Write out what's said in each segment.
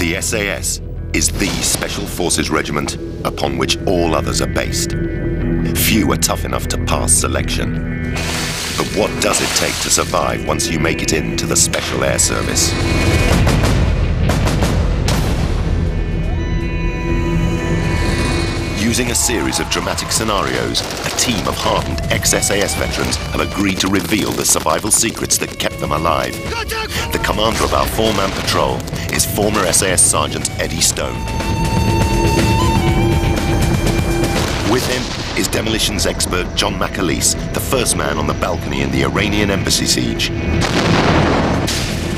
The SAS is the Special Forces regiment upon which all others are based. Few are tough enough to pass selection. But what does it take to survive once you make it into the Special Air Service? Using a series of dramatic scenarios, a team of hardened ex-SAS veterans have agreed to reveal the survival secrets that kept them alive. The commander of our four-man patrol is former SAS Sergeant Eddie Stone. With him is demolitions expert John McAleese, the first man on the balcony in the Iranian embassy siege.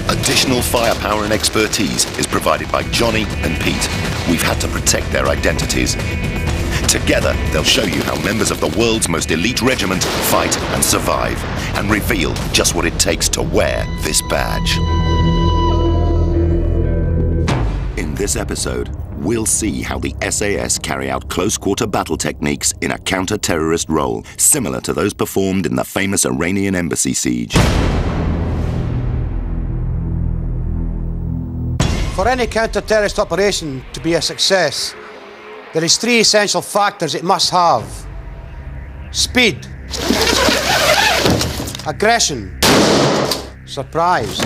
Additional firepower and expertise is provided by Johnny and Pete. We've had to protect their identities. Together, they'll show you how members of the world's most elite regiment fight and survive, and reveal just what it takes to wear this badge. In this episode, we'll see how the SAS carry out close-quarter battle techniques in a counter-terrorist role, similar to those performed in the famous Iranian embassy siege. For any counter-terrorist operation to be a success, there is three essential factors it must have: speed, aggression, surprise.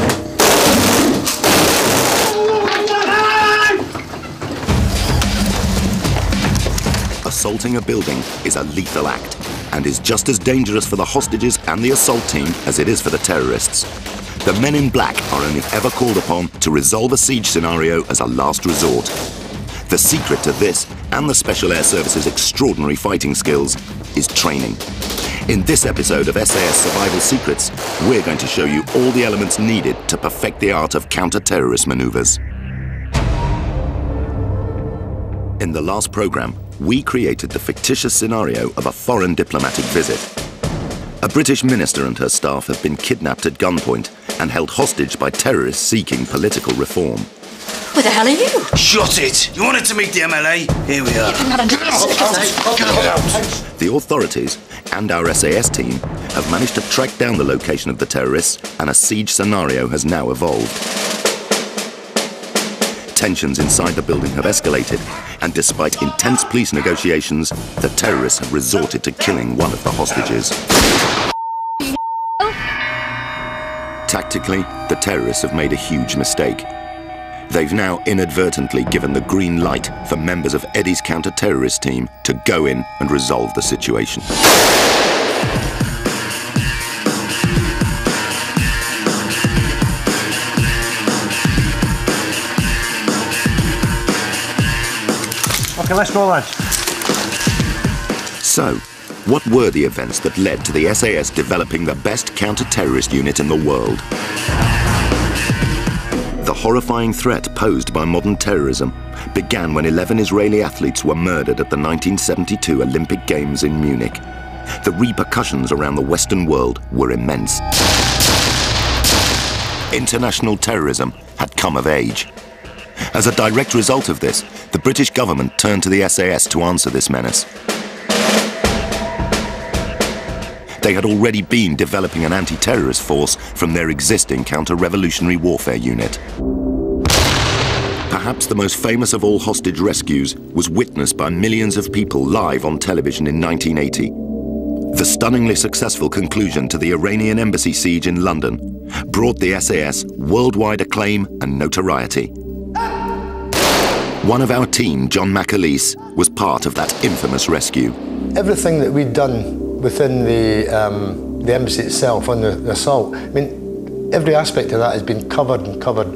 Assaulting a building is a lethal act and is just as dangerous for the hostages and the assault team as it is for the terrorists. The men in black are only ever called upon to resolve a siege scenario as a last resort. The secret to this and the Special Air Service's extraordinary fighting skills is training. In this episode of SAS Survival Secrets, we're going to show you all the elements needed to perfect the art of counter-terrorist maneuvers. In the last program, we created the fictitious scenario of a foreign diplomatic visit. A British minister and her staff have been kidnapped at gunpoint and held hostage by terrorists seeking political reform. Where the hell are you? Shut it! You wanted to meet the MLA? Here we are. The authorities and our SAS team have managed to track down the location of the terrorists, and a siege scenario has now evolved. Tensions inside the building have escalated, and despite intense police negotiations, the terrorists have resorted to killing one of the hostages. Tactically, the terrorists have made a huge mistake. They've now inadvertently given the green light for members of Eddie's counter-terrorist team to go in and resolve the situation. Okay, let's go, lads. So, what were the events that led to the SAS developing the best counter-terrorist unit in the world? The horrifying threat posed by modern terrorism began when 11 Israeli athletes were murdered at the 1972 Olympic Games in Munich. The repercussions around the Western world were immense. International terrorism had come of age. As a direct result of this, the British government turned to the SAS to answer this menace. They had already been developing an anti-terrorist force from their existing counter-revolutionary warfare unit. Perhaps the most famous of all hostage rescues was witnessed by millions of people live on television in 1980. The stunningly successful conclusion to the Iranian embassy siege in London brought the SAS worldwide acclaim and notoriety. One of our team, John McAleese, was part of that infamous rescue. Everything that we'd done within the embassy itself on the assault, I mean, every aspect of that has been covered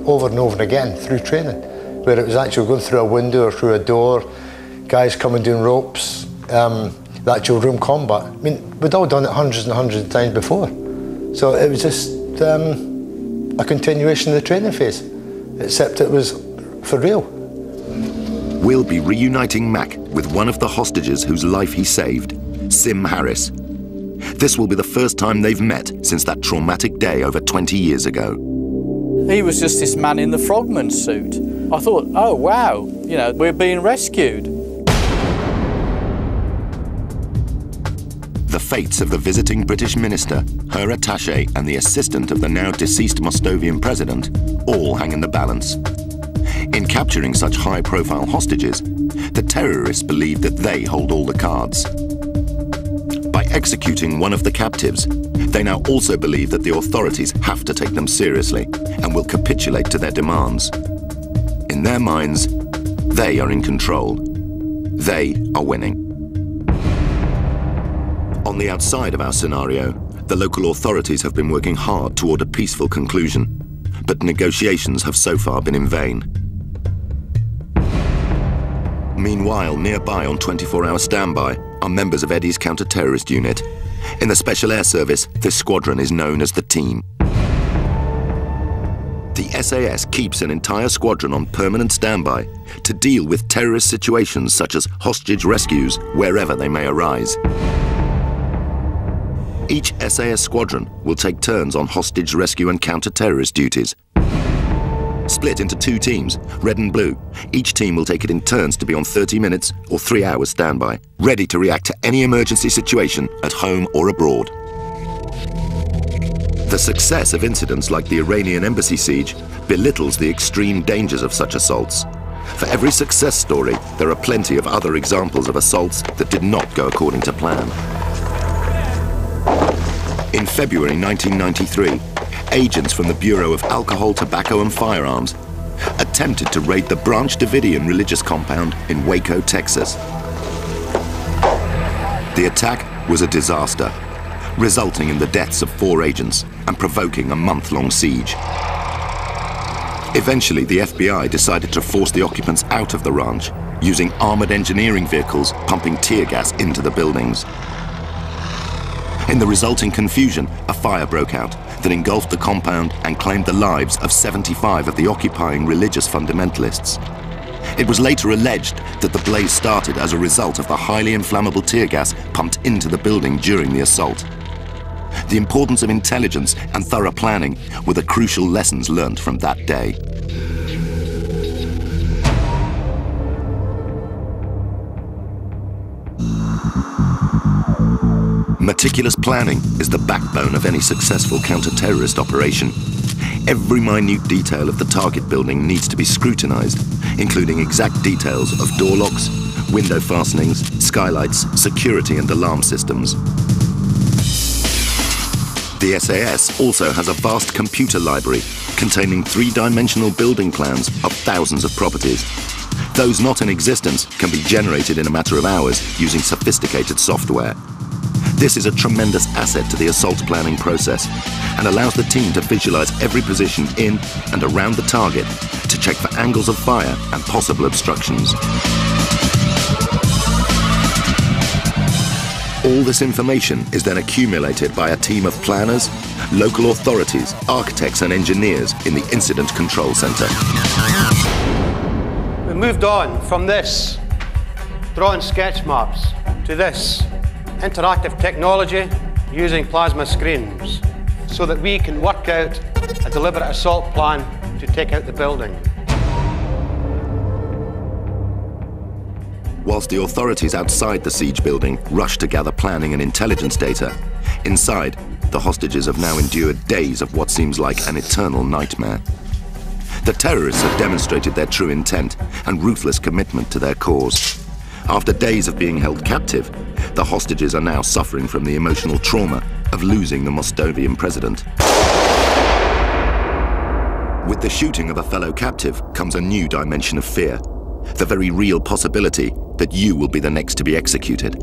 over and over again through training, where it was actually going through a window or through a door, guys coming doing ropes, the actual room combat. I mean, we'd all done it hundreds and hundreds of times before. So it was just a continuation of the training phase, except it was for real. We'll be reuniting Mac with one of the hostages whose life he saved, Sim Harris. This will be the first time they've met since that traumatic day over 20 years ago. He was just this man in the frogman suit. I thought, oh wow, you know, we're being rescued. The fates of the visiting British minister, her attaché, and the assistant of the now deceased Mostovian president all hang in the balance. In capturing such high-profile hostages, the terrorists believe that they hold all the cards. By executing one of the captives, they now also believe that the authorities have to take them seriously and will capitulate to their demands. In their minds, they are in control. They are winning. On the outside of our scenario, the local authorities have been working hard toward a peaceful conclusion, but negotiations have so far been in vain. Meanwhile, nearby on 24-hour standby are members of Eddie's counter-terrorist unit. In the Special Air Service, this squadron is known as the Team. The SAS keeps an entire squadron on permanent standby to deal with terrorist situations such as hostage rescues wherever they may arise. Each SAS squadron will take turns on hostage rescue and counter-terrorist duties. Split into 2 teams, red and blue, each team will take it in turns to be on 30 minutes or 3 hours standby, ready to react to any emergency situation at home or abroad. The success of incidents like the Iranian embassy siege belittles the extreme dangers of such assaults. For every success story, there are plenty of other examples of assaults that did not go according to plan. In February 1993, agents from the Bureau of Alcohol, Tobacco and Firearms attempted to raid the Branch Davidian religious compound in Waco, Texas. The attack was a disaster, resulting in the deaths of 4 agents and provoking a month-long siege. Eventually, the FBI decided to force the occupants out of the ranch, using armored engineering vehicles pumping tear gas into the buildings. In the resulting confusion, a fire broke out that engulfed the compound and claimed the lives of 75 of the occupying religious fundamentalists. It was later alleged that the blaze started as a result of the highly inflammable tear gas pumped into the building during the assault. The importance of intelligence and thorough planning were the crucial lessons learned from that day. Meticulous planning is the backbone of any successful counter-terrorist operation. Every minute detail of the target building needs to be scrutinized, including exact details of door locks, window fastenings, skylights, security and alarm systems. The SAS also has a vast computer library containing 3-dimensional building plans of thousands of properties. Those not in existence can be generated in a matter of hours using sophisticated software. This is a tremendous asset to the assault planning process and allows the team to visualize every position in and around the target to check for angles of fire and possible obstructions. All this information is then accumulated by a team of planners, local authorities, architects and engineers in the Incident Control Center. We moved on from this, drawing sketch maps, to this, interactive technology using plasma screens, so that we can work out a deliberate assault plan to take out the building. Whilst the authorities outside the siege building rush to gather planning and intelligence data, inside, the hostages have now endured days of what seems like an eternal nightmare. The terrorists have demonstrated their true intent and ruthless commitment to their cause. After days of being held captive, the hostages are now suffering from the emotional trauma of losing the Moldovan president. With the shooting of a fellow captive comes a new dimension of fear, the very real possibility that you will be the next to be executed.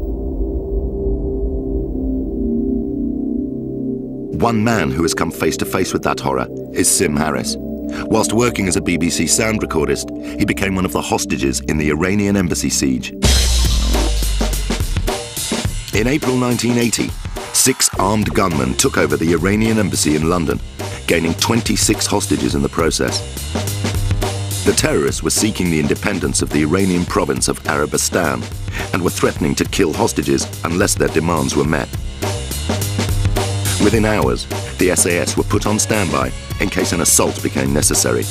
One man who has come face to face with that horror is Sim Harris. Whilst working as a BBC sound recordist, he became one of the hostages in the Iranian embassy siege. In April 1980, 6 armed gunmen took over the Iranian embassy in London, gaining 26 hostages in the process. The terrorists were seeking the independence of the Iranian province of Arabistan and were threatening to kill hostages unless their demands were met. Within hours, the SAS were put on standby in case an assault became necessary.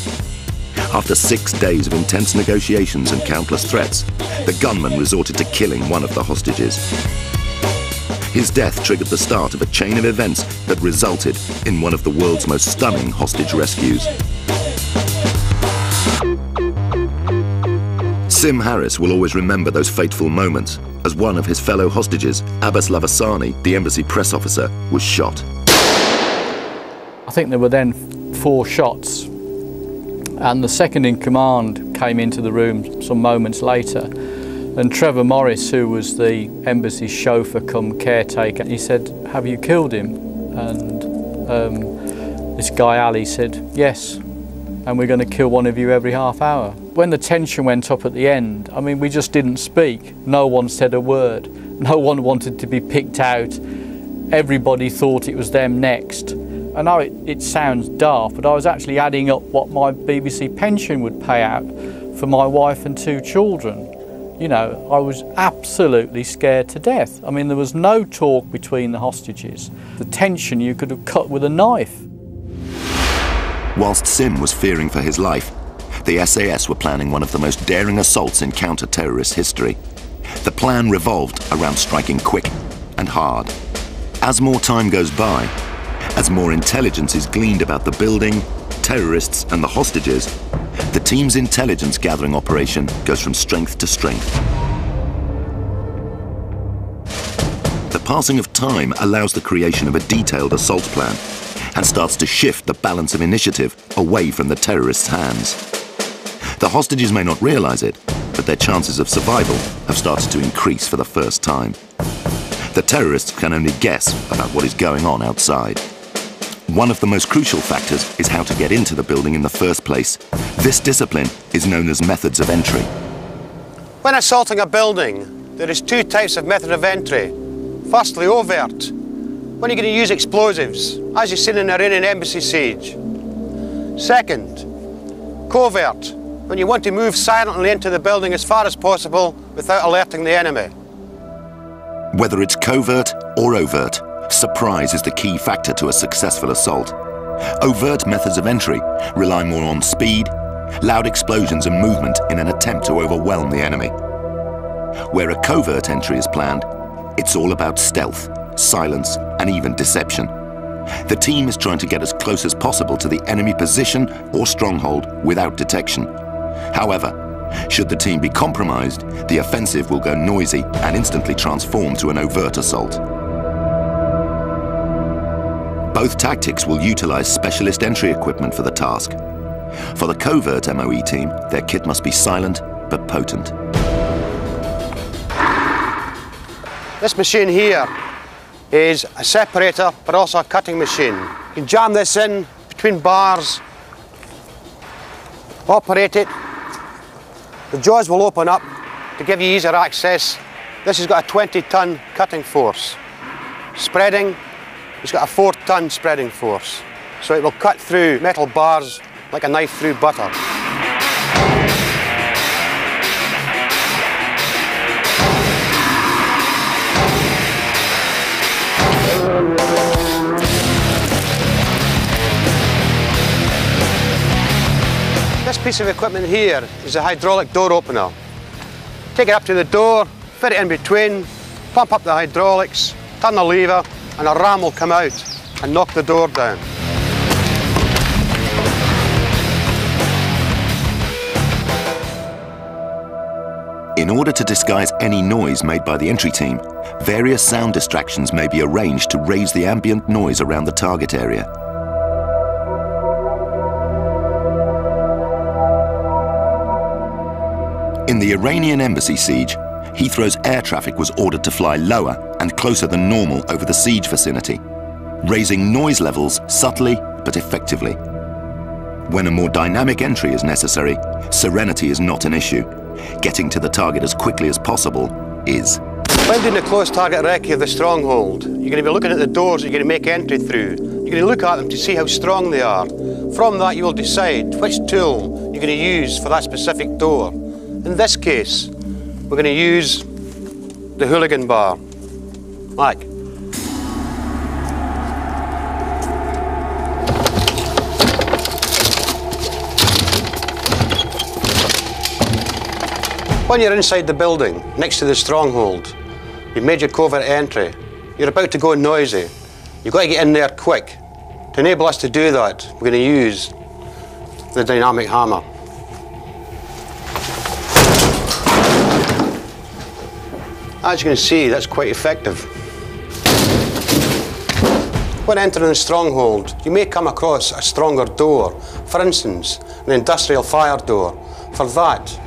After 6 days of intense negotiations and countless threats, the gunman resorted to killing one of the hostages. His death triggered the start of a chain of events that resulted in one of the world's most stunning hostage rescues. Sim Harris will always remember those fateful moments as one of his fellow hostages, Abbas Lavasani, the embassy press officer, was shot. I think there were then 4 shots, and the second in command came into the room some moments later, and Trevor Morris, who was the embassy chauffeur come caretaker, he said, "Have you killed him?" And this guy Ali said, "Yes, and we're going to kill one of you every half hour." When the tension went up at the end, I mean, we just didn't speak. No one said a word. No one wanted to be picked out. Everybody thought it was them next. I know it sounds daft, but I was actually adding up what my BBC pension would pay out for my wife and 2 children. You know, I was absolutely scared to death. I mean, there was no talk between the hostages. The tension you could have cut with a knife. Whilst Sim was fearing for his life, the SAS were planning one of the most daring assaults in counter-terrorist history. The plan revolved around striking quick and hard. As more time goes by, as more intelligence is gleaned about the building, terrorists and the hostages, the team's intelligence gathering operation goes from strength to strength. The passing of time allows the creation of a detailed assault plan and starts to shift the balance of initiative away from the terrorists' hands. The hostages may not realize it, but their chances of survival have started to increase for the first time. The terrorists can only guess about what is going on outside. One of the most crucial factors is how to get into the building in the first place. This discipline is known as methods of entry. When assaulting a building, there is 2 types of method of entry. Firstly, overt, when you're going to use explosives, as you've seen in the Iranian embassy siege. Second, covert, when you want to move silently into the building as far as possible without alerting the enemy. Whether it's covert or overt, surprise is the key factor to a successful assault. Overt methods of entry rely more on speed, loud explosions and movement in an attempt to overwhelm the enemy. Where a covert entry is planned, it's all about stealth, silence and even deception. The team is trying to get as close as possible to the enemy position or stronghold without detection. However, should the team be compromised, the offensive will go noisy and instantly transform to an overt assault. Both tactics will utilize specialist entry equipment for the task. For the covert MOE team, their kit must be silent but potent. This machine here is a separator but also a cutting machine. You can jam this in between bars, operate it. The jaws will open up to give you easier access. This has got a 20-ton cutting force. Spreading, it's got a 4-ton spreading force. So it will cut through metal bars like a knife through butter. This piece of equipment here is a hydraulic door opener. Take it up to the door, fit it in between, pump up the hydraulics, turn the lever, and a ram will come out and knock the door down. In order to disguise any noise made by the entry team, various sound distractions may be arranged to raise the ambient noise around the target area. In the Iranian embassy siege, Heathrow's air traffic was ordered to fly lower and closer than normal over the siege vicinity, raising noise levels subtly but effectively. When a more dynamic entry is necessary, serenity is not an issue. Getting to the target as quickly as possible is. When doing the close target recce of the stronghold, you're going to be looking at the doors you're going to make entry through. You're going to look at them to see how strong they are. From that you will decide which tool you're going to use for that specific door. In this case, we're going to use the hooligan bar. Like. When you're inside the building, next to the stronghold, you've made your covert entry, you're about to go noisy, you've got to get in there quick. To enable us to do that, we're going to use the dynamic hammer. As you can see, that's quite effective. When entering a stronghold, you may come across a stronger door. For instance, an industrial fire door. For that,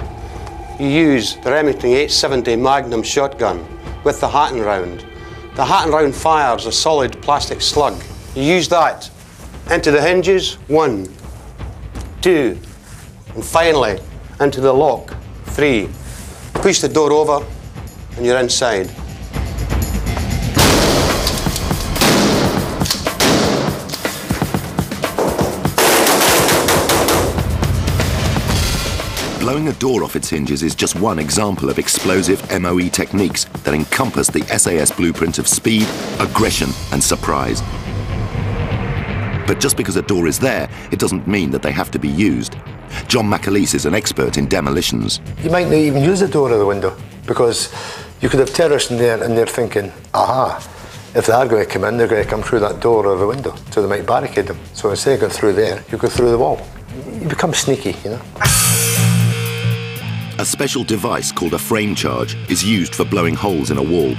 you use the Remington 870 Magnum shotgun with the Hatton round. The Hatton round fires a solid plastic slug. You use that into the hinges, 1, 2, and finally into the lock, 3. Push the door over and you're inside. Blowing a door off its hinges is just one example of explosive MOE techniques that encompass the SAS blueprint of speed, aggression, and surprise. But just because a door is there, it doesn't mean that they have to be used. John McAleese is an expert in demolitions. You might not even use the door or the window, because you could have terrorists in there and they're thinking, aha, if they are going to come in, they're going to come through that door or the window, so they might barricade them. So instead of going through there, you go through the wall. You become sneaky, you know. A special device called a frame charge is used for blowing holes in a wall.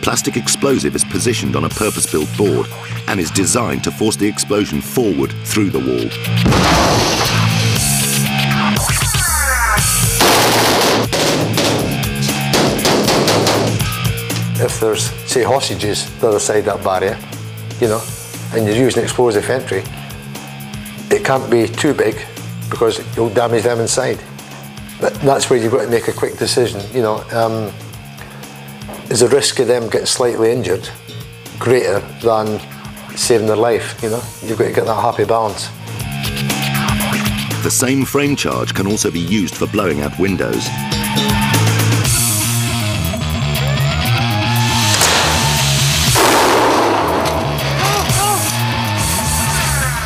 Plastic explosive is positioned on a purpose-built board and is designed to force the explosion forward through the wall. If there's, say, hostages the other side of that barrier, you know, and you're using explosive entry, it can't be too big because you'll damage them inside. But that's where you've got to make a quick decision, you know. Is the risk of them getting slightly injured greater than saving their life, you know? You've got to get that happy balance. The same frame charge can also be used for blowing out windows.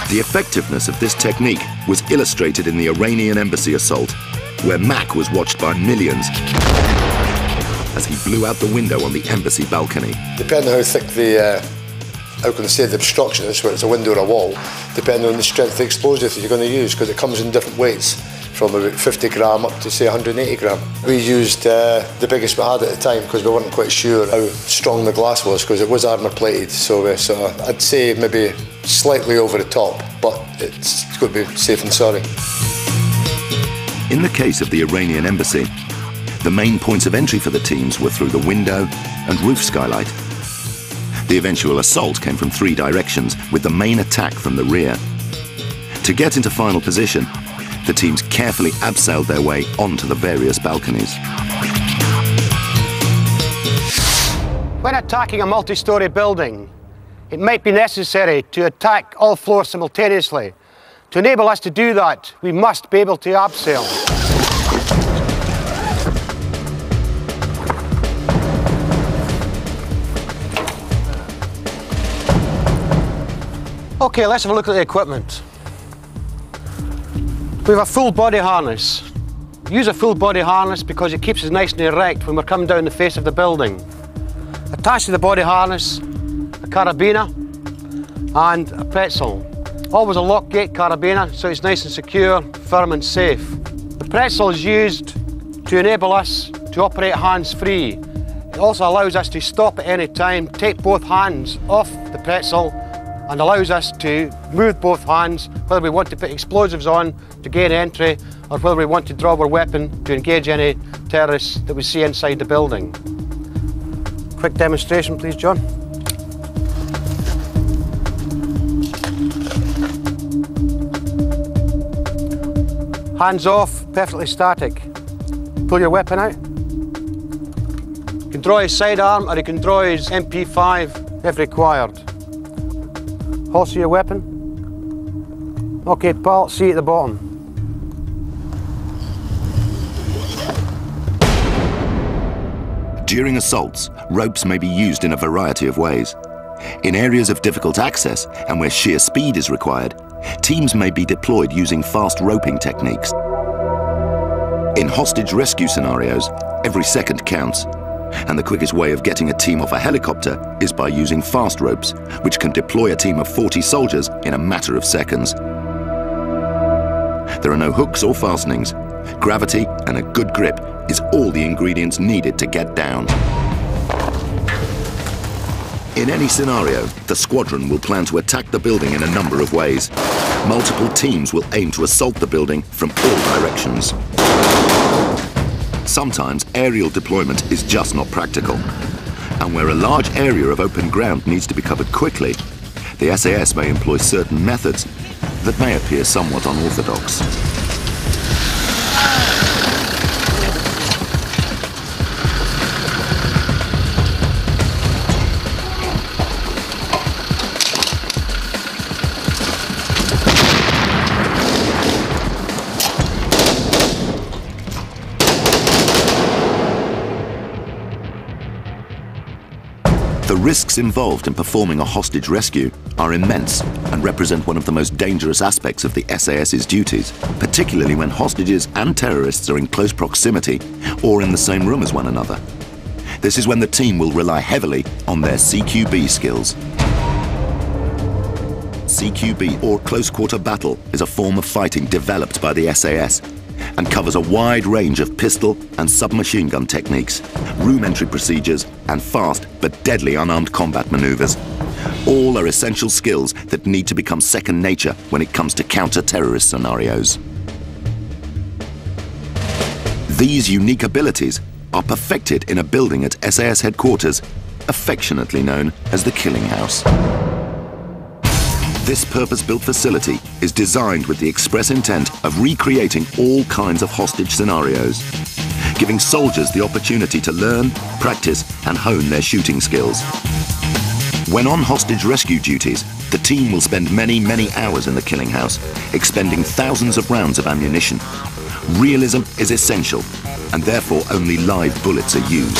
The effectiveness of this technique was illustrated in the Iranian embassy assault, where Mac was watched by millions as he blew out the window on the embassy balcony. Depending on how thick the, how can I say, the obstruction is, whether it's a window or a wall, depending on the strength of the explosive that you're going to use, because it comes in different weights, from about 50 gram up to, say, 180 gram. We used the biggest we had at the time because we weren't quite sure how strong the glass was, because it was armour plated, so I'd say maybe slightly over the top, but it's got to be safe and sorry. In the case of the Iranian embassy, the main points of entry for the teams were through the window and roof skylight. The eventual assault came from 3 directions, with the main attack from the rear. To get into final position, the teams carefully abseiled their way onto the various balconies. When attacking a multi-storey building, it might be necessary to attack all floors simultaneously. To enable us to do that, we must be able to abseil. Okay, let's have a look at the equipment. We have a full body harness. We use a full body harness because it keeps us nice and erect when we're coming down the face of the building. Attached to the body harness, a carabiner and a pretzel. Always a lock gate carabiner, so it's nice and secure, firm and safe. The pretzel is used to enable us to operate hands-free. It also allows us to stop at any time, take both hands off the pretzel, and allows us to move both hands, whether we want to put explosives on to gain entry, or whether we want to draw our weapon to engage any terrorists that we see inside the building. Quick demonstration, please, John. Hands off, perfectly static. Pull your weapon out. You can draw his sidearm or you can draw his MP5 if required. Holster your weapon. Okay, pal, see you at the bottom. During assaults, ropes may be used in a variety of ways. In areas of difficult access and where sheer speed is required, teams may be deployed using fast roping techniques. In hostage rescue scenarios, every second counts, and the quickest way of getting a team off a helicopter is by using fast ropes, which can deploy a team of 40 soldiers in a matter of seconds. There are no hooks or fastenings. Gravity and a good grip is all the ingredients needed to get down. In any scenario, the squadron will plan to attack the building in a number of ways. Multiple teams will aim to assault the building from all directions. Sometimes aerial deployment is just not practical. And where a large area of open ground needs to be covered quickly, the SAS may employ certain methods that may appear somewhat unorthodox. The risks involved in performing a hostage rescue are immense and represent one of the most dangerous aspects of the SAS's duties, particularly when hostages and terrorists are in close proximity or in the same room as one another. This is when the team will rely heavily on their CQB skills. CQB, or close quarter battle, is a form of fighting developed by the SAS and covers a wide range of pistol and submachine gun techniques, room entry procedures, and fast but deadly unarmed combat maneuvers. All are essential skills that need to become second nature when it comes to counter-terrorist scenarios. These unique abilities are perfected in a building at SAS headquarters, affectionately known as the Killing House. This purpose-built facility is designed with the express intent of recreating all kinds of hostage scenarios, giving soldiers the opportunity to learn, practice, and hone their shooting skills. When on hostage rescue duties, the team will spend many hours in the Killing House, expending thousands of rounds of ammunition. Realism is essential, and therefore only live bullets are used.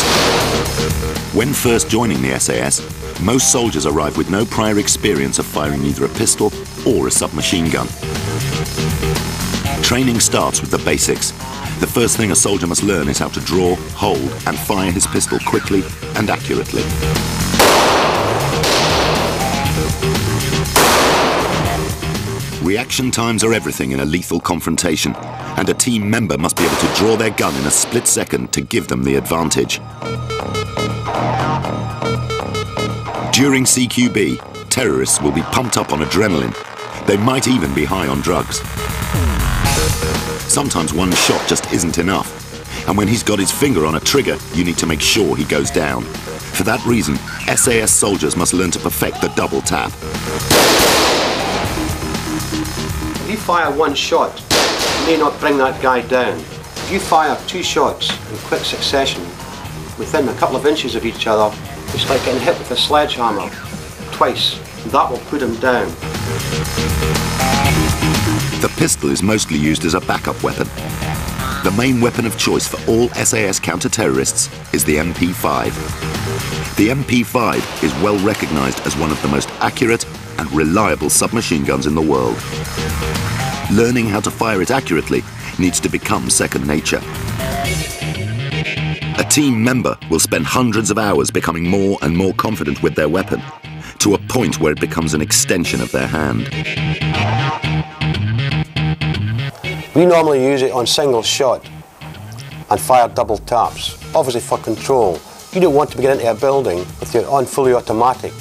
When first joining the SAS, most soldiers arrive with no prior experience of firing either a pistol or a submachine gun. Training starts with the basics. The first thing a soldier must learn is how to draw, hold, and fire his pistol quickly and accurately. Reaction times are everything in a lethal confrontation, and a team member must be able to draw their gun in a split second to give them the advantage. During CQB, terrorists will be pumped up on adrenaline. They might even be high on drugs. Sometimes one shot just isn't enough, and when he's got his finger on a trigger, you need to make sure he goes down. For that reason, SAS soldiers must learn to perfect the double tap. If you fire one shot, you may not bring that guy down. If you fire two shots in quick succession, within a couple of inches of each other, it's like getting hit with a sledgehammer twice. That will put him down. The pistol is mostly used as a backup weapon. The main weapon of choice for all SAS counter-terrorists is the MP5. The MP5 is well recognized as one of the most accurate and reliable submachine guns in the world. Learning how to fire it accurately needs to become second nature. A team member will spend hundreds of hours becoming more and more confident with their weapon, to a point where it becomes an extension of their hand. We normally use it on single shot and fire double taps, obviously for control. You don't want to get into a building with your on fully automatic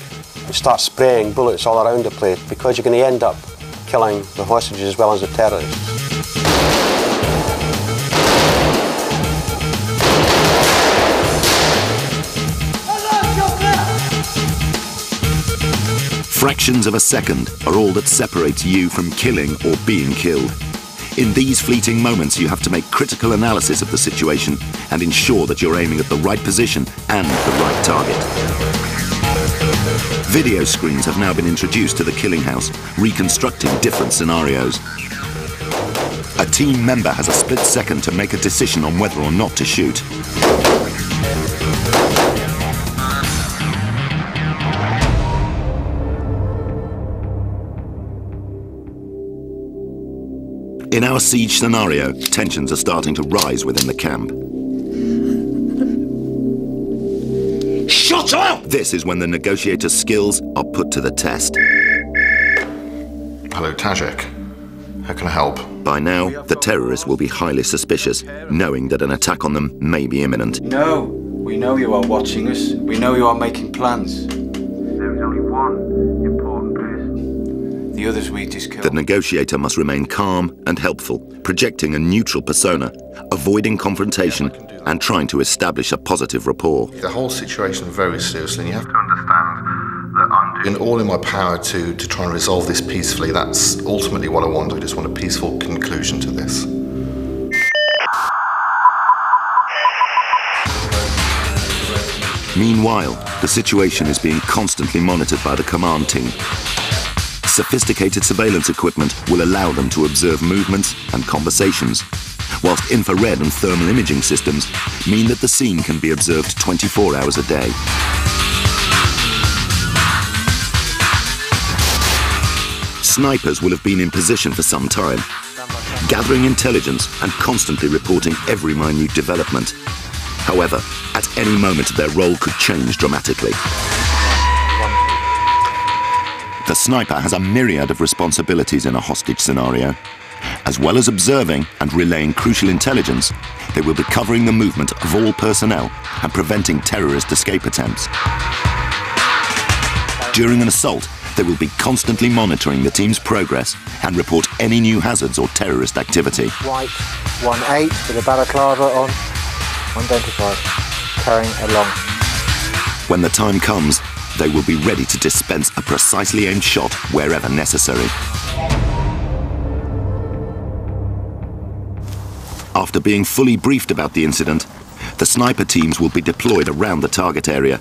and start spraying bullets all around the place, because you're going to end up killing the hostages as well as the terrorists. Fractions of a second are all that separates you from killing or being killed. In these fleeting moments, you have to make critical analysis of the situation and ensure that you're aiming at the right position and the right target. Video screens have now been introduced to the Killing House, reconstructing different scenarios. A team member has a split second to make a decision on whether or not to shoot. In our siege scenario, tensions are starting to rise within the camp. Shut up! This is when the negotiator's skills are put to the test. Hello, Tajik. How can I help? By now, the terrorists will be highly suspicious, knowing that an attack on them may be imminent. No, we know you are watching us. We know you are making plans. was only one important place. The others we just killed. The negotiator must remain calm and helpful, projecting a neutral persona, avoiding confrontation, and trying to establish a positive rapport. The whole situation very seriously, and you have To understand that I'm doing all in my power to try and resolve this peacefully. That's ultimately what I want. I just want a peaceful conclusion to this. Meanwhile, the situation is being constantly monitored by the command team. Sophisticated surveillance equipment will allow them to observe movements and conversations, whilst infrared and thermal imaging systems mean that the scene can be observed 24 hours a day. Snipers will have been in position for some time, gathering intelligence and constantly reporting every minute development. However, at any moment their role could change dramatically. The sniper has a myriad of responsibilities in a hostage scenario. As well as observing and relaying crucial intelligence, they will be covering the movement of all personnel and preventing terrorist escape attempts. During an assault, they will be constantly monitoring the team's progress and report any new hazards or terrorist activity. White 1-8 with a balaclava on, unidentified, carrying along. When the time comes, they will be ready to dispense a precisely aimed shot wherever necessary. After being fully briefed about the incident, the sniper teams will be deployed around the target area,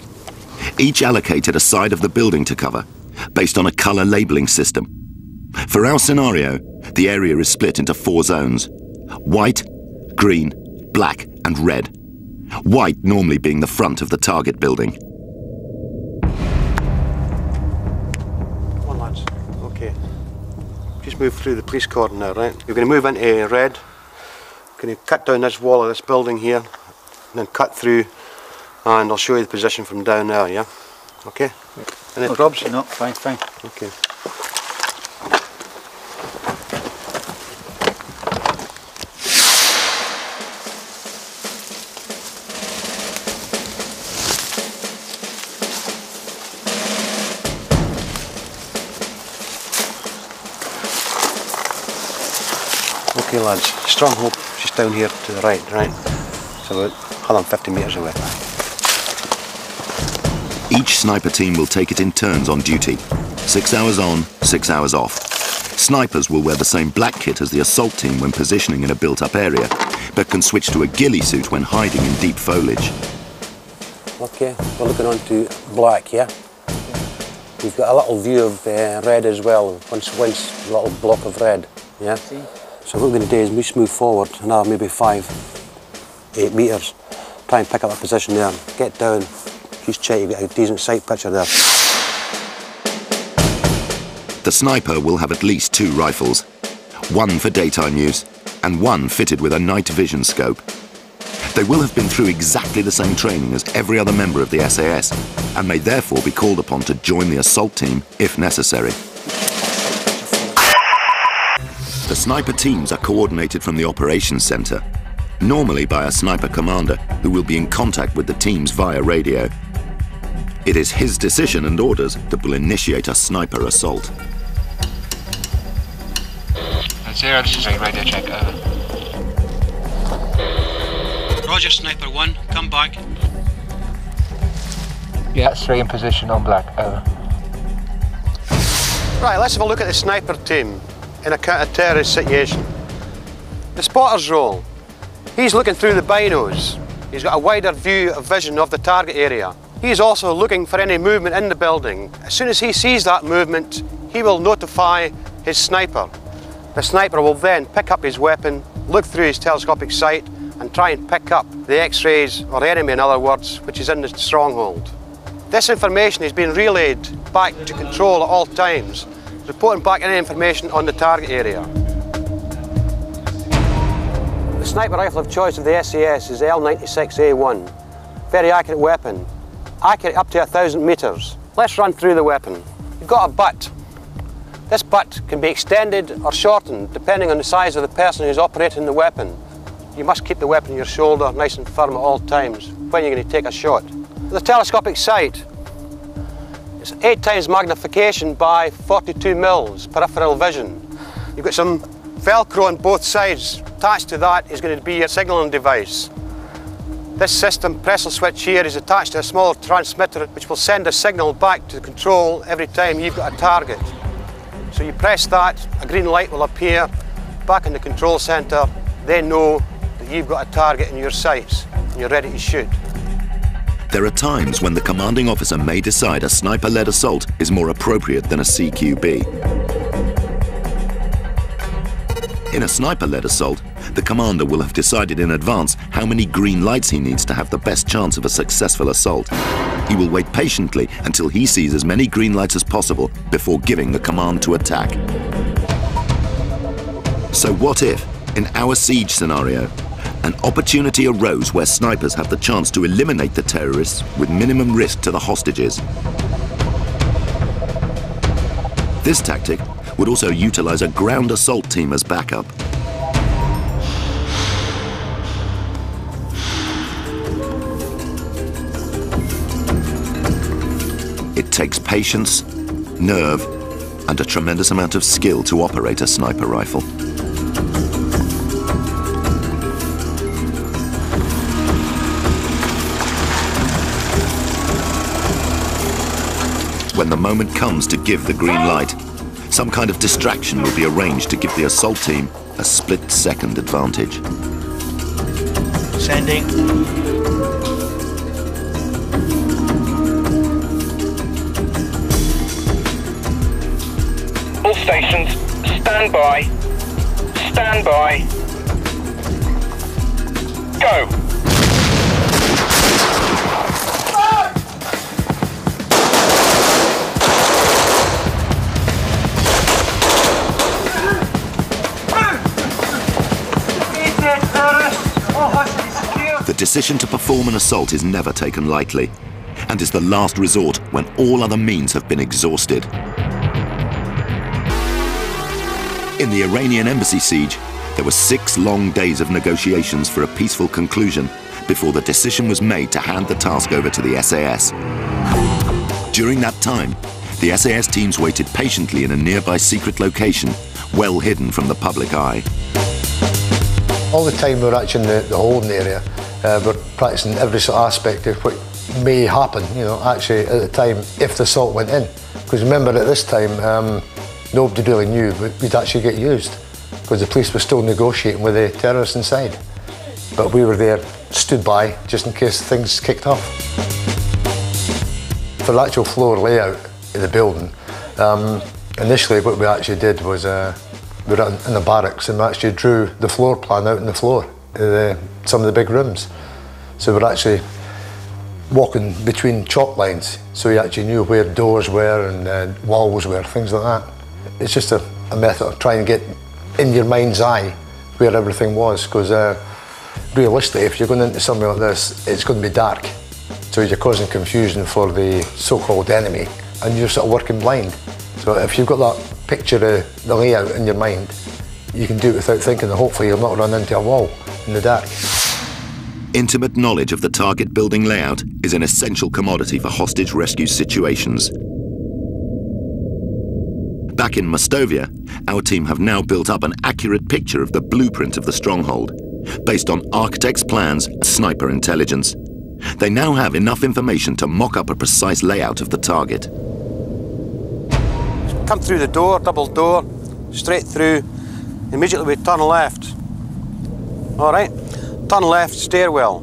each allocated a side of the building to cover, based on a colour labelling system. For our scenario, the area is split into 4 zones: white, green, black and red. White normally being the front of the target building. Come on, lads. Okay. Just move through the police cordon now, right? You're going to move into red. Can you cut down this wall of this building here, and then cut through, and I'll show you the position from down there, yeah? Okay? Any probs? No, fine, fine. Okay. Okay lads, stronghold just down here to the right, It's about 150 metres away. Each sniper team will take it in turns on duty. 6 hours on, 6 hours off. Snipers will wear the same black kit as the assault team when positioning in a built-up area, but can switch to a ghillie suit when hiding in deep foliage. Okay, we're looking on to black, yeah? We've got a little view of red as well, once a little block of red, yeah? So what we're going to do is we just move forward another maybe 5-8 metres, try and pick up a position there, get down, just check you get a decent sight picture there. The sniper will have at least 2 rifles, one for daytime use and one fitted with a night vision scope. They will have been through exactly the same training as every other member of the SAS and may therefore be called upon to join the assault team if necessary. The sniper teams are coordinated from the operations centre, normally by a sniper commander who will be in contact with the teams via radio. It is his decision and orders that will initiate a sniper assault. 0, this is a radio check, over. Roger, Sniper 1, come back. Yeah, 3 in position on black, over. Right, let's have a look at the sniper team in a counter-terrorist situation. The spotter's role. He's looking through the binos. He's got a wider view of vision of the target area. He's also looking for any movement in the building. As soon as he sees that movement, he will notify his sniper. The sniper will then pick up his weapon, look through his telescopic sight, and try and pick up the X-rays, or enemy in other words, which is in the stronghold. This information is being relayed back to control at all times, reporting back any information on the target area. The sniper rifle of choice of the SAS is the L96A1. Very accurate weapon, accurate up to 1,000 metres. Let's run through the weapon. You've got a butt. This butt can be extended or shortened depending on the size of the person who's operating the weapon. You must keep the weapon on your shoulder nice and firm at all times when you're going to take a shot. The telescopic sight It's 8 times magnification by 42 mils peripheral vision. You've got some Velcro on both sides. Attached to that is going to be your signalling device. This system, pressure switch here, is attached to a small transmitter which will send a signal back to the control every time you've got a target. So you press that, a green light will appear back in the control centre. They know that you've got a target in your sights and you're ready to shoot. There are times when the commanding officer may decide a sniper-led assault is more appropriate than a CQB. In a sniper-led assault, the commander will have decided in advance how many green lights he needs to have the best chance of a successful assault. He will wait patiently until he sees as many green lights as possible before giving the command to attack. So what if, in our siege scenario, an opportunity arose where snipers have the chance to eliminate the terrorists with minimum risk to the hostages? This tactic would also utilize a ground assault team as backup. It takes patience, nerve, and a tremendous amount of skill to operate a sniper rifle. When the moment comes to give the green light, some kind of distraction will be arranged to give the assault team a split-second advantage. Sending. All stations, stand by. Stand by. Go. The decision to perform an assault is never taken lightly, and is the last resort when all other means have been exhausted. In the Iranian embassy siege, there were 6 long days of negotiations for a peaceful conclusion before the decision was made to hand the task over to the SAS. During that time, the SAS teams waited patiently in a nearby secret location, well hidden from the public eye. All the time we were actually in the holding area, we're practicing every sort of aspect of what may happen, you know, actually at the time if the assault went in. Because remember at this time, nobody really knew we'd actually get used because the police were still negotiating with the terrorists inside. But we were there, stood by, just in case things kicked off. For the actual floor layout of the building, initially what we actually did was we were in the barracks and we actually drew the floor plan out on the floor, some of the big rooms. So we were actually walking between chalk lines, so you actually knew where doors were and walls were, things like that. It's just a method of trying to get in your mind's eye where everything was, because realistically, if you're going into something like this, it's going to be dark. So you're causing confusion for the so-called enemy, and you're sort of working blind. So if you've got that picture of the layout in your mind, you can do it without thinking, and hopefully you'll not run into a wall in the dark. Intimate knowledge of the target building layout is an essential commodity for hostage rescue situations. Back in Mostovia, our team have now built up an accurate picture of the blueprint of the stronghold, based on architects' plans and sniper intelligence. They now have enough information to mock up a precise layout of the target. Come through the door, double door, straight through. Immediately we turn left. All right, turn left, stairwell.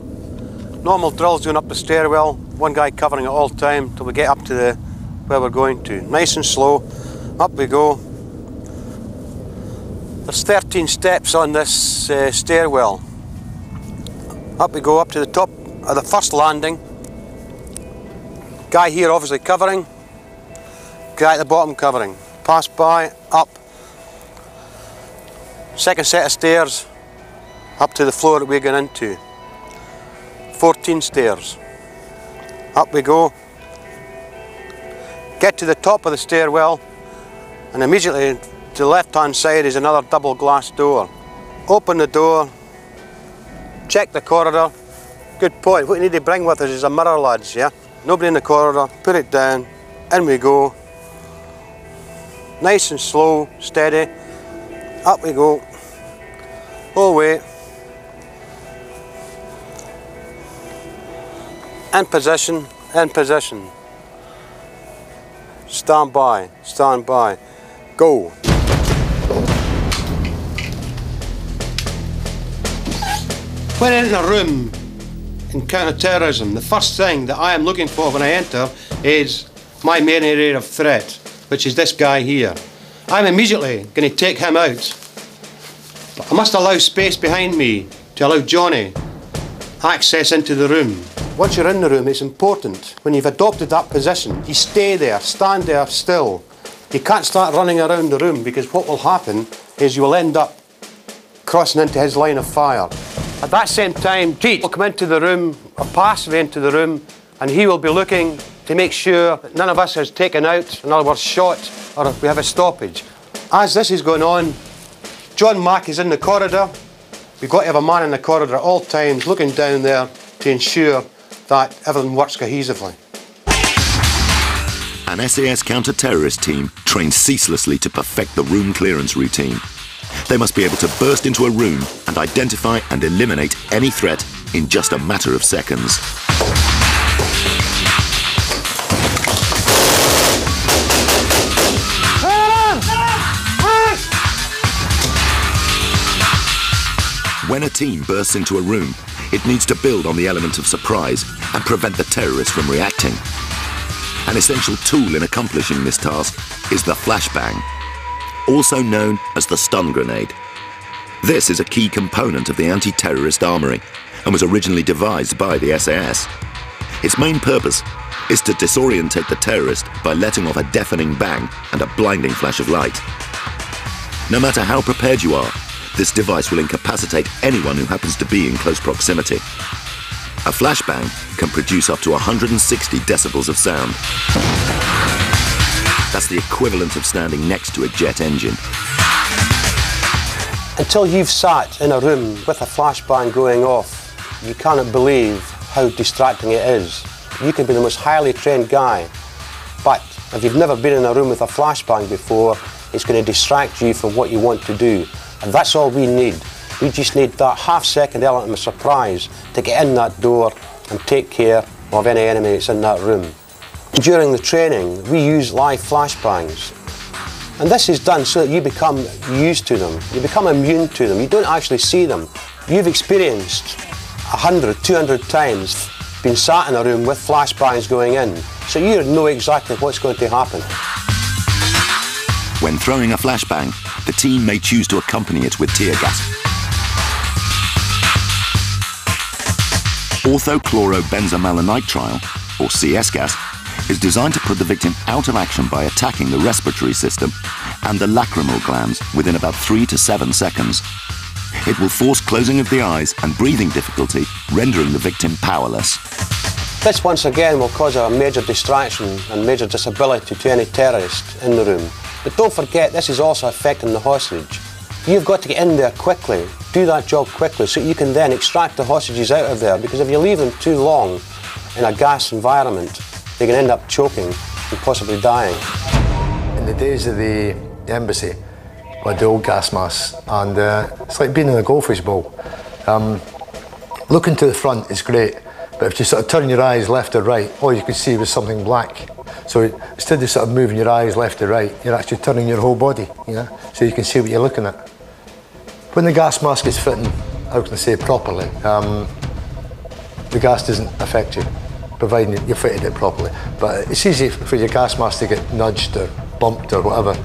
Normal drill's doing up the stairwell, one guy covering it all the time till we get up to where we're going to. Nice and slow, up we go. There's 13 steps on this stairwell. Up we go, up to the top of the first landing. Guy here obviously covering. Guy at the bottom covering. Pass by, up. Second set of stairs, up to the floor that we're going into. 14 stairs. Up we go. Get to the top of the stairwell, and immediately to the left-hand side is another double glass door. Open the door, check the corridor. Good point. What you need to bring with us is a mirror, lads, yeah? Nobody in the corridor, put it down, In we go. Nice and slow, steady. Up we go. All the way. In position, in position. Stand by, go. When in a room in counter-terrorism, the first thing that I am looking for when I enter is my main area of threat, which is this guy here. I'm immediately going to take him out. But I must allow space behind me to allow Johnny access into the room. Once you're in the room, it's important. When you've adopted that position, you stay there, stand there still. You can't start running around the room, because what will happen is you will end up crossing into his line of fire. At that same time, Pete will come into the room, or passively into the room, and he will be looking to make sure that none of us is taken out, in other words, shot, or we have a stoppage. As this is going on, John Mack is in the corridor. We've got to have a man in the corridor at all times, looking down there to ensure that everything works cohesively. An SAS counter-terrorist team trains ceaselessly to perfect the room clearance routine. They must be able to burst into a room and identify and eliminate any threat in just a matter of seconds. When a team bursts into a room, it needs to build on the element of surprise and prevent the terrorists from reacting. An essential tool in accomplishing this task is the flashbang, also known as the stun grenade. This is a key component of the anti-terrorist armoury and was originally devised by the SAS. Its main purpose is to disorientate the terrorist by letting off a deafening bang and a blinding flash of light. No matter how prepared you are, this device will incapacitate anyone who happens to be in close proximity. A flashbang can produce up to 160 decibels of sound. That's the equivalent of standing next to a jet engine. Until you've sat in a room with a flashbang going off, you cannot believe how distracting it is. You can be the most highly trained guy, but if you've never been in a room with a flashbang before, it's going to distract you from what you want to do. And that's all we need. We just need that half-second element of surprise to get in that door and take care of any enemy that's in that room. During the training, we use live flashbangs. And this is done so that you become used to them. You become immune to them. You don't actually see them. You've experienced 100, 200 times being sat in a room with flashbangs going in. So you know exactly what's going to happen. When throwing a flashbang, the team may choose to accompany it with tear gas. Orthochlorobenzamalenitride, or CS gas, is designed to put the victim out of action by attacking the respiratory system and the lacrimal glands within about 3 to 7 seconds. It will force closing of the eyes and breathing difficulty, rendering the victim powerless. This once again will cause a major distraction and major disability to any terrorist in the room. But don't forget, this is also affecting the hostage. You've got to get in there quickly, do that job quickly, so you can then extract the hostages out of there, because if you leave them too long in a gas environment, they can end up choking and possibly dying. In the days of the embassy, we had the old gas masks, and it's like being in a goldfish bowl. Looking to the front is great, but if you sort of turn your eyes left or right, all you could see was something black. So instead of sort of moving your eyes left to right, you're actually turning your whole body, you know, so you can see what you're looking at. When the gas mask is fitting, how can I say, properly, the gas doesn't affect you, providing you fitted it properly. But it's easy for your gas mask to get nudged or bumped or whatever.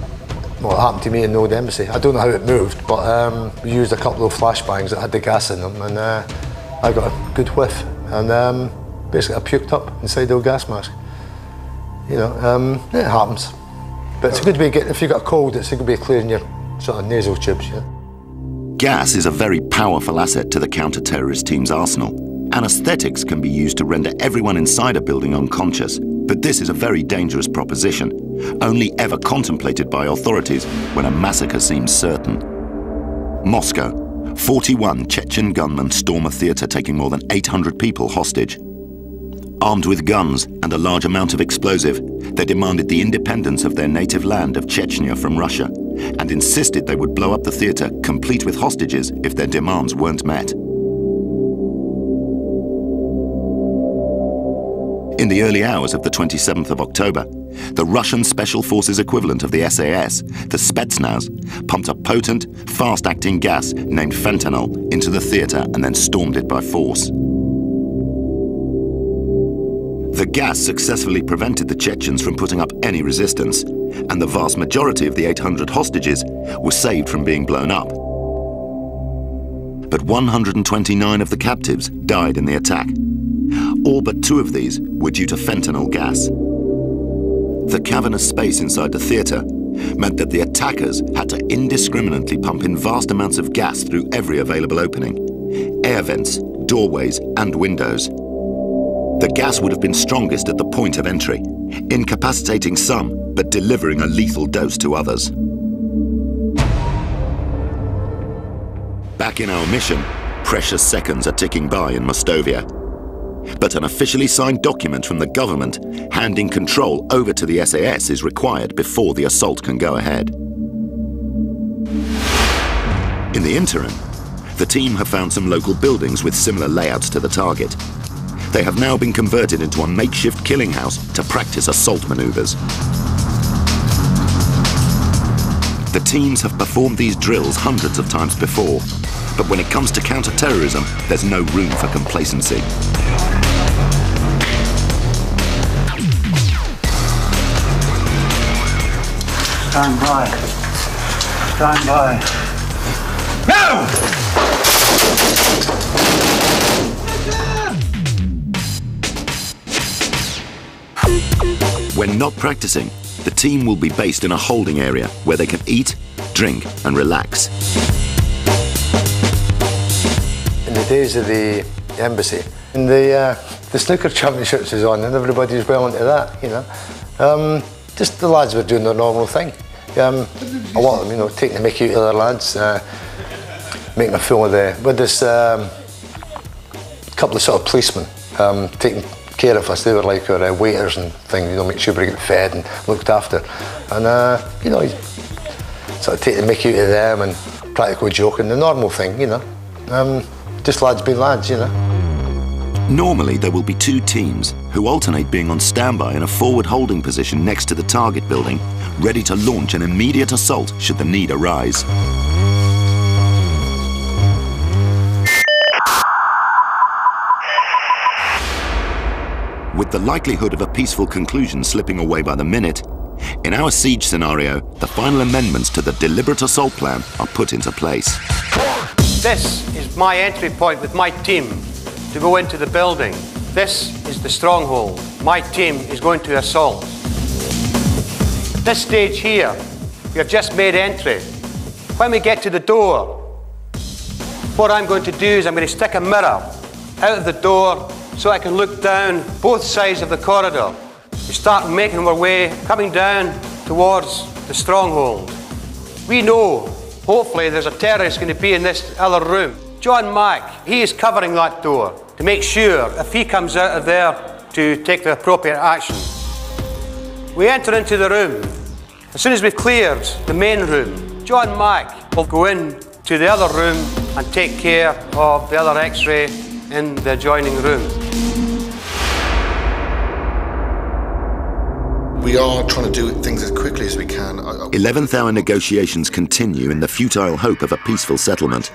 Well, it happened to me in the old embassy. I don't know how it moved, but we used a couple of flashbangs that had the gas in them, and I got a good whiff, and basically I puked up inside the old gas mask. You know, it happens. But it's a good way to get, if you've got a cold, it's a good way of clearing your sort of nasal tubes, yeah. Gas is a very powerful asset to the counter-terrorist team's arsenal. Anesthetics can be used to render everyone inside a building unconscious, but this is a very dangerous proposition, only ever contemplated by authorities when a massacre seems certain. Moscow, 41 Chechen gunmen storm a theatre taking more than 800 people hostage. Armed with guns and a large amount of explosive, they demanded the independence of their native land of Chechnya from Russia and insisted they would blow up the theatre complete with hostages if their demands weren't met. In the early hours of the 27th of October, the Russian Special Forces equivalent of the SAS, the Spetsnaz, pumped a potent, fast-acting gas named fentanyl into the theatre and then stormed it by force. The gas successfully prevented the Chechens from putting up any resistance, and the vast majority of the 800 hostages were saved from being blown up. But 129 of the captives died in the attack. All but 2 of these were due to fentanyl gas. The cavernous space inside the theatre meant that the attackers had to indiscriminately pump in vast amounts of gas through every available opening, air vents, doorways, and windows. The gas would have been strongest at the point of entry, incapacitating some, but delivering a lethal dose to others. Back in our mission, precious seconds are ticking by in Mostovia. But an officially signed document from the government handing control over to the SAS is required before the assault can go ahead. In the interim, the team have found some local buildings with similar layouts to the target. They have now been converted into a makeshift killing house to practice assault maneuvers. The teams have performed these drills hundreds of times before, but when it comes to counter-terrorism, there's no room for complacency. Stand by. Stand by. No! When not practicing, the team will be based in a holding area where they can eat, drink, and relax. In the days of the embassy, and the snooker championships was on, and everybody's well into that, you know. Just the lads were doing their normal thing. A lot of them, you know, taking the mickey out of their lads, making a fool of with this couple of sort of policemen taking care of us. They were like our waiters and things, you know, make sure we get fed and looked after. And, you know, sort of take the mickey out of them and practical joking, the normal thing, you know. Just lads being lads, you know. Normally, there will be 2 teams who alternate being on standby in a forward holding position next to the target building, ready to launch an immediate assault should the need arise. With the likelihood of a peaceful conclusion slipping away by the minute, in our siege scenario, the final amendments to the deliberate assault plan are put into place. This is my entry point with my team to go into the building. This is the stronghold. My team is going to assault. This stage here, we have just made entry. When we get to the door, what I'm going to do is I'm going to stick a mirror out of the door so I can look down both sides of the corridor. We start making our way, coming down towards the stronghold. We know, hopefully, there's a terrorist going to be in this other room. John Mack, he is covering that door to make sure if he comes out of there to take the appropriate action. We enter into the room. As soon as we've cleared the main room, John Mack will go in to the other room and take care of the other X-ray in the adjoining room. We are trying to do things as quickly as we can. 11th hour negotiations continue in the futile hope of a peaceful settlement.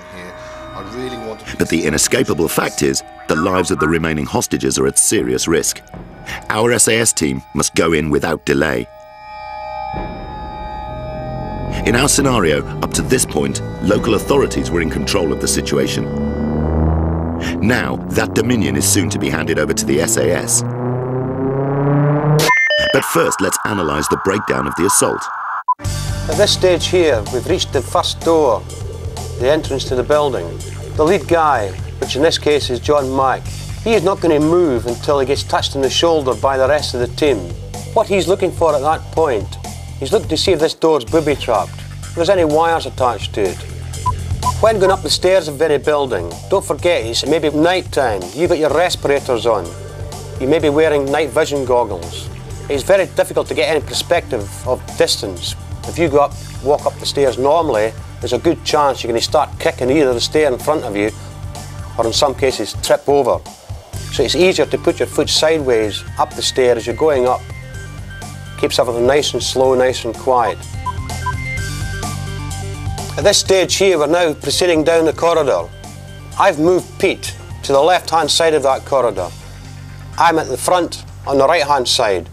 But the inescapable fact is, the lives of the remaining hostages are at serious risk. Our SAS team must go in without delay. In our scenario, up to this point, local authorities were in control of the situation. Now, that dominion is soon to be handed over to the SAS. But first, let's analyse the breakdown of the assault. At this stage here, we've reached the first door, the entrance to the building. The lead guy, which in this case is John Mack, he is not going to move until he gets touched on the shoulder by the rest of the team. What he's looking for at that point, he's looking to see if this door's booby-trapped, if there's any wires attached to it. When going up the stairs of any building, don't forget it's maybe night time, you've got your respirators on. you may be wearing night vision goggles. It's very difficult to get any perspective of distance. If you walk up the stairs normally, there's a good chance you're going to start kicking either the stair in front of you or in some cases trip over. So it's easier to put your foot sideways up the stair as you're going up. Keeps everything nice and slow, nice and quiet. At this stage here, we're now proceeding down the corridor. I've moved Pete to the left-hand side of that corridor. I'm at the front on the right-hand side.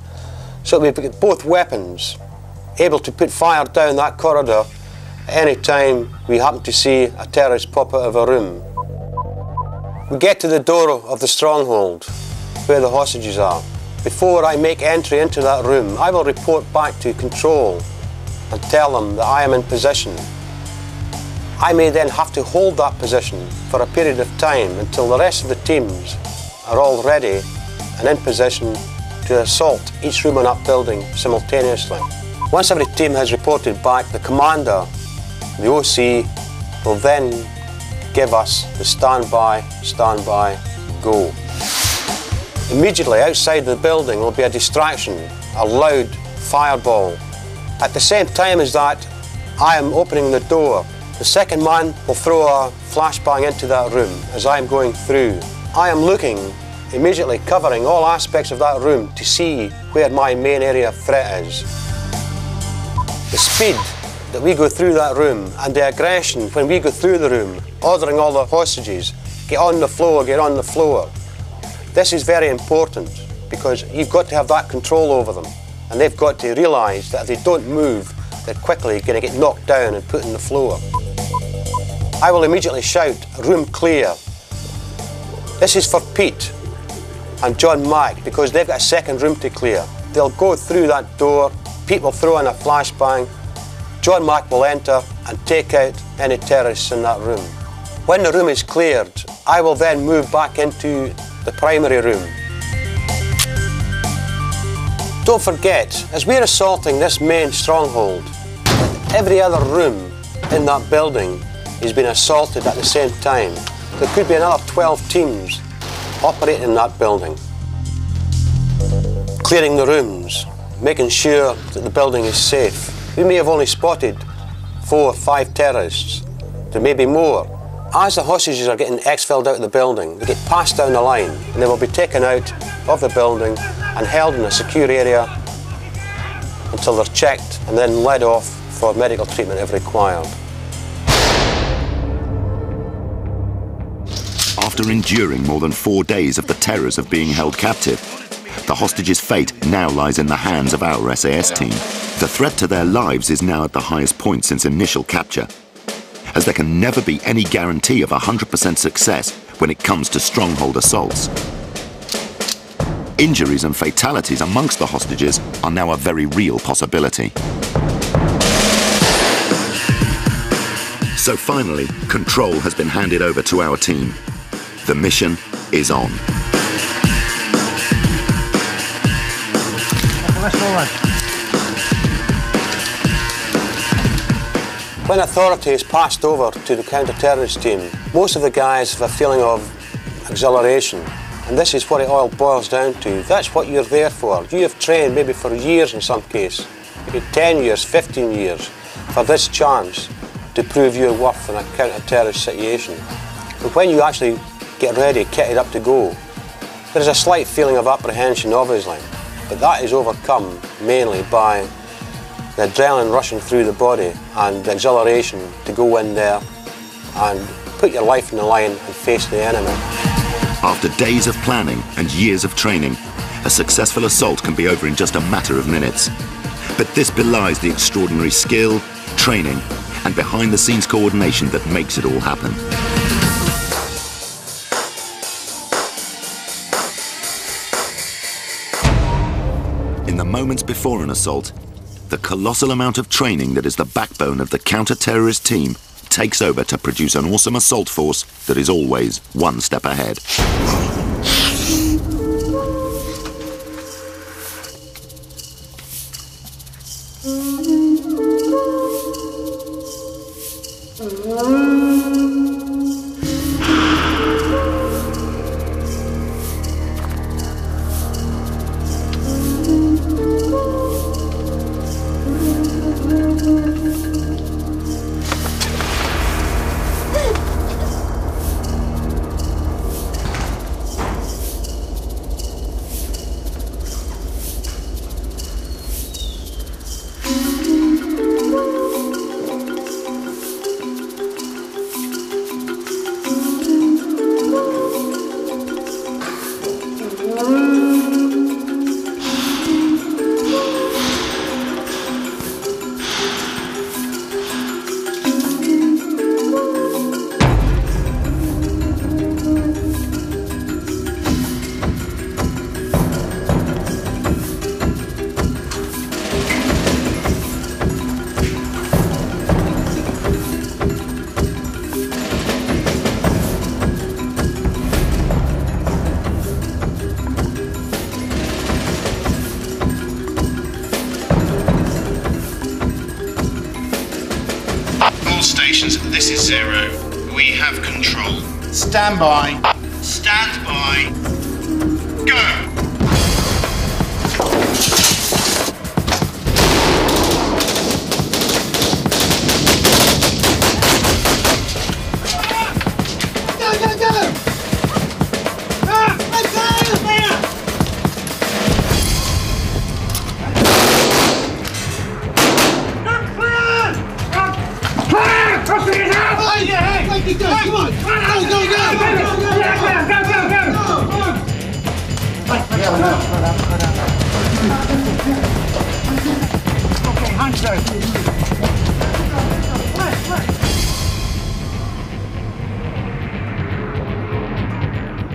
So we've got both weapons able to put fire down that corridor at any time we happen to see a terrorist pop out of a room. We get to the door of the stronghold where the hostages are. Before I make entry into that room, I will report back to control and tell them that I am in position. I may then have to hold that position for a period of time until the rest of the teams are all ready and in position to assault each room in that building simultaneously. Once every team has reported back, the commander, the OC, will then give us the standby, go. Immediately outside the building will be a distraction, a loud fireball. At the same time as that, I am opening the door. The second man will throw a flashbang into that room as I am going through. I am looking, immediately covering all aspects of that room to see where my main area of threat is. The speed that we go through that room and the aggression when we go through the room, ordering all the hostages, get on the floor, get on the floor. This is very important because you've got to have that control over them and they've got to realise that if they don't move, they're quickly going to get knocked down and put on the floor. I will immediately shout, room clear. This is for Pete and John Mack because they've got a second room to clear. They'll go through that door, Pete will throw in a flashbang, John Mack will enter and take out any terrorists in that room. When the room is cleared, I will then move back into the primary room. Don't forget, as we're assaulting this main stronghold, every other room in that building is being assaulted at the same time. There could be another 12 teams operating in that building. Clearing the rooms, making sure that the building is safe. We may have only spotted 4 or 5 terrorists. There may be more. As the hostages are getting exfilled out of the building, they get passed down the line and they will be taken out of the building and held in a secure area until they're checked and then led off for medical treatment if required. After enduring more than 4 days of the terrors of being held captive, the hostages' fate now lies in the hands of our SAS team. The threat to their lives is now at the highest point since initial capture, as there can never be any guarantee of 100% success when it comes to stronghold assaults. Injuries and fatalities amongst the hostages are now a very real possibility. So finally, control has been handed over to our team. The mission is on. When authority is passed over to the counter-terrorist team, most of the guys have a feeling of exhilaration. And this is what it all boils down to. That's what you're there for. You have trained maybe for years in some case, maybe 10 years, 15 years, for this chance to prove your worth in a counter-terrorist situation. But when you actually get ready, kitted up to go, there's a slight feeling of apprehension, obviously, but that is overcome mainly by the adrenaline rushing through the body and the exhilaration to go in there and put your life on the line and face the enemy. After days of planning and years of training, a successful assault can be over in just a matter of minutes. But this belies the extraordinary skill, training, and behind-the-scenes coordination that makes it all happen. In the moments before an assault, the colossal amount of training that is the backbone of the counter-terrorist team takes over to produce an awesome assault force that is always one step ahead. control. Stand by. Stand by. Go!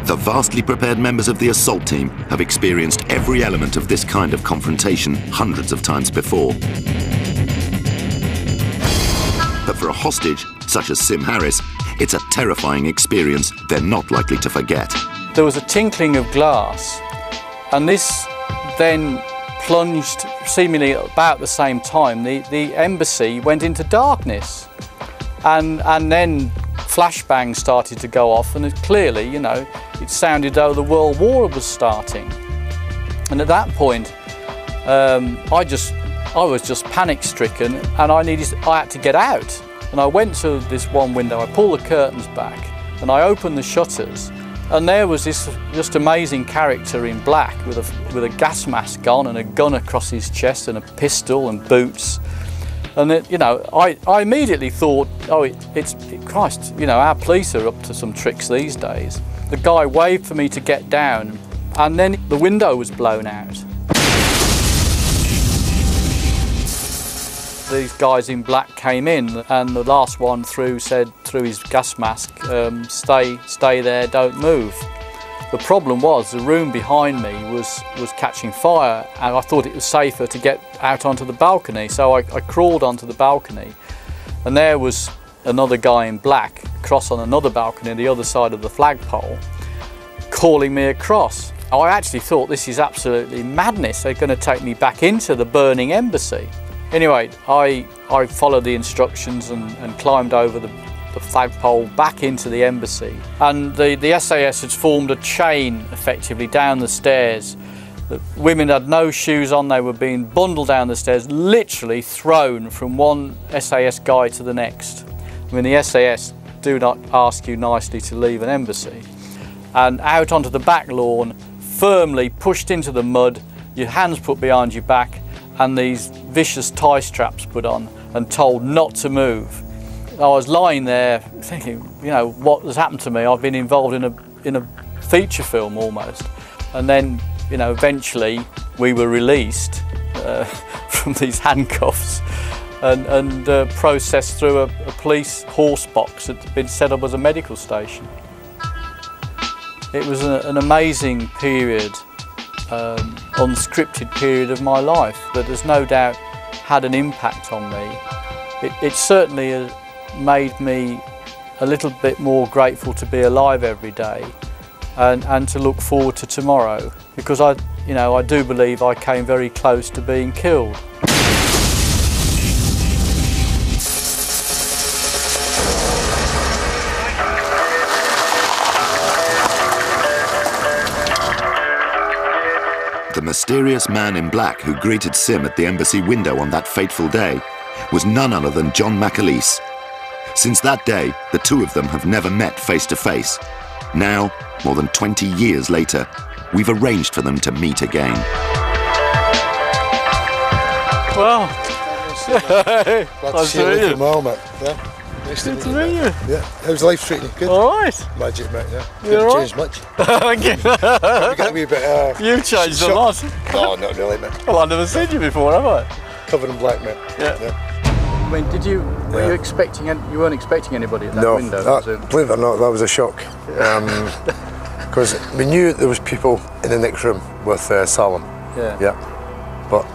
The vastly prepared members of the assault team have experienced every element of this kind of confrontation hundreds of times before. But for a hostage, such as Sim Harris, it's a terrifying experience they're not likely to forget. There was a tinkling of glass, and this then plunged, seemingly about the same time, the embassy went into darkness. And then flashbangs started to go off, and clearly, you know, it sounded though the World War was starting. And at that point, I was just panic-stricken, and I had to get out. And I went to this one window, I pulled the curtains back, and I opened the shutters, and there was this just amazing character in black with a gas mask on and a gun across his chest and a pistol and boots. And it, you know, I immediately thought, oh, Christ, you know, our police are up to some tricks these days. The guy waved for me to get down, and then the window was blown out. These guys in black came in, and the last one said through his gas mask, stay there, don't move. The problem was the room behind me was catching fire, and I thought it was safer to get out onto the balcony, so I crawled onto the balcony, and there was another guy in black across on another balcony on the other side of the flagpole calling me across. I actually thought, this is absolutely madness, they're going to take me back into the burning embassy. Anyway, I followed the instructions and climbed over the flagpole back into the embassy. And the SAS had formed a chain effectively down the stairs. The women had no shoes on, they were being bundled down the stairs, literally thrown from one SAS guy to the next. I mean, the SAS do not ask you nicely to leave an embassy. And out onto the back lawn, firmly pushed into the mud, your hands put behind your back, and these vicious tie straps put on and told not to move. I was lying there thinking, you know, what has happened to me? I've been involved in a feature film almost. And then, you know, eventually we were released from these handcuffs and processed through a police horse box that had been set up as a medical station. It was an amazing period, unscripted period of my life that has no doubt had an impact on me. It certainly made me a little bit more grateful to be alive every day and to look forward to tomorrow, because I do believe I came very close to being killed. The mysterious man in black who greeted Sim at the embassy window on that fateful day was none other than John McAleese. Since that day, the two of them have never met face to face. Now, more than 20 years later, we've arranged for them to meet again. Well, glad to see you in moment. Yeah. Nice to meet you. Yeah. How's life treating you? Good? All right. Magic, mate, yeah. You Haven't all changed much. Thank you. Got a wee bit, You've changed a lot. No, not really, mate. Well, I've never seen you before, have I? Covered in black, mate. Yeah. I mean, were you expecting, you weren't expecting anybody at that window? No, believe it or not, that was a shock. Because we knew there was people in the next room with Salem. Yeah. Yeah. But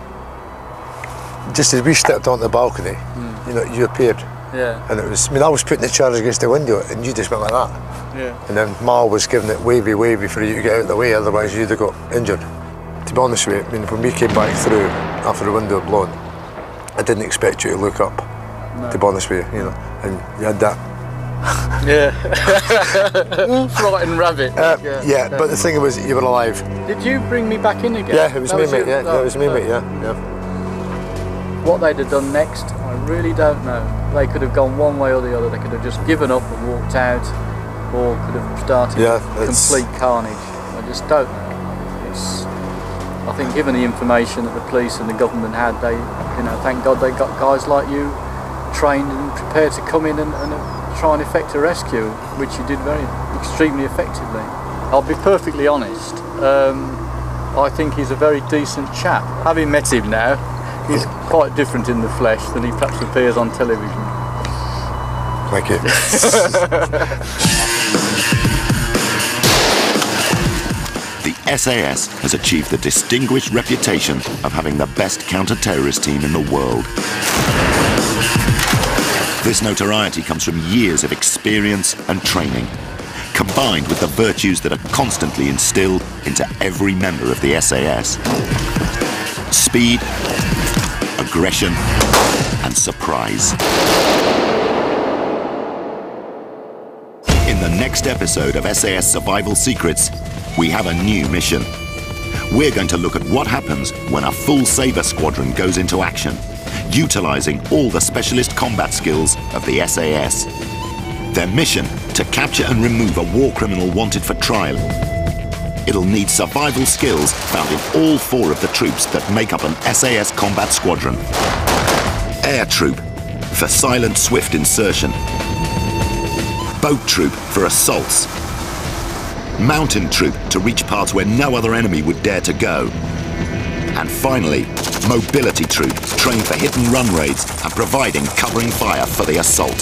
just as we stepped onto the balcony, you know, you appeared. Yeah. And it was, I mean, I was putting the charge against the window and you just went like that. Yeah. And then Mal was giving it wavy for you to get out of the way, otherwise you'd have got injured. To be honest with you, I mean, when we came back through after the window had blown, I didn't expect you to look up, to be honest with you, you know. And you had that Yeah. Frightened rabbit. Yeah, but the thing was, you were alive. Did you bring me back in again? Yeah, it was me, mate. Yeah, Oh, it was me, mate. Yeah. What they'd have done next, I really don't know. They could have gone one way or the other. They could have just given up and walked out, or could have started complete carnage. I just don't know. I think given the information that the police and the government had, they, thank God they got guys like you trained and prepared to come in and try and effect a rescue, which you did extremely effectively. I'll be perfectly honest, I think he's a very decent chap. Having met him now, he's quite different in the flesh than he perhaps appears on television. Thank you. The SAS has achieved the distinguished reputation of having the best counter-terrorist team in the world. This notoriety comes from years of experience and training, combined with the virtues that are constantly instilled into every member of the SAS. Speed, aggression, and surprise. In the next episode of SAS Survival Secrets, we have a new mission. We're going to look at what happens when a full Sabre squadron goes into action, utilising all the specialist combat skills of the SAS. Their mission, to capture and remove a war criminal wanted for trial. It'll need survival skills found in all 4 of the troops that make up an SAS combat squadron. Air Troop, for silent, swift insertion. Boat Troop, for assaults. Mountain Troop, to reach parts where no other enemy would dare to go. And finally, Mobility Troop, trained for hit and run raids and providing covering fire for the assault.